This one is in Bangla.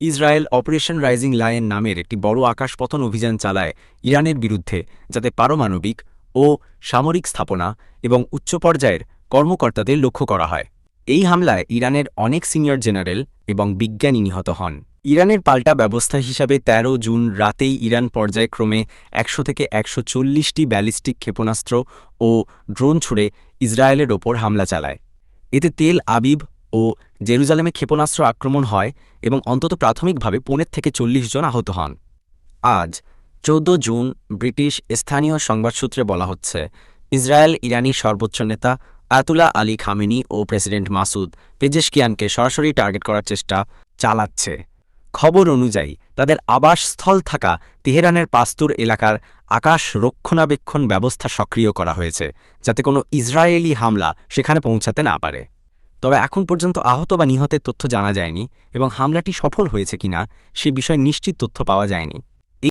ইসরায়েল অপারেশন রাইজিং লায়ন নামের একটি বড় আকাশপথন অভিযান চালায় ইরানের বিরুদ্ধে, যাতে পারমাণবিক ও সামরিক স্থাপনা এবং উচ্চ পর্যায়ের কর্মকর্তাদের লক্ষ্য করা হয়। এই হামলায় ইরানের অনেক সিনিয়র জেনারেল এবং বিজ্ঞানী নিহত হন। ইরানের পাল্টা ব্যবস্থা হিসাবে ১৩ জুন রাতেই ইরান পর্যায়ক্রমে ১০০ থেকে ১৪০টি ব্যালিস্টিক ক্ষেপণাস্ত্র ও ড্রোন ছুড়ে ইসরায়েলের ওপর হামলা চালায়। এতে তেল আবিব ও জেরুজালেমে ক্ষেপণাস্ত্র আক্রমণ হয় এবং অন্তত প্রাথমিকভাবে ১৫ থেকে ৪০ জন আহত হন। আজ ১৪ জুন ব্রিটিশ স্থানীয় সংবাদসূত্রে বলা হচ্ছে, ইসরায়েল ইরানি সর্বোচ্চ নেতা আয়াতুল্লাহ আলী খামেনি ও প্রেসিডেন্ট মাসুদ পেজেশকিয়ানকে সরাসরি টার্গেট করার চেষ্টা চালাচ্ছে। খবর অনুযায়ী তাদের আবাসস্থল থাকা তেহরানের পাস্তুর এলাকার আকাশ রক্ষণাবেক্ষণ ব্যবস্থা সক্রিয় করা হয়েছে, যাতে কোনো ইসরায়েলি হামলা সেখানে পৌঁছাতে না পারে। তবে এখন পর্যন্ত আহত বা নিহতের তথ্য জানা যায়নি এবং হামলাটি সফল হয়েছে কিনা সে বিষয়ে নিশ্চিত তথ্য পাওয়া যায়নি।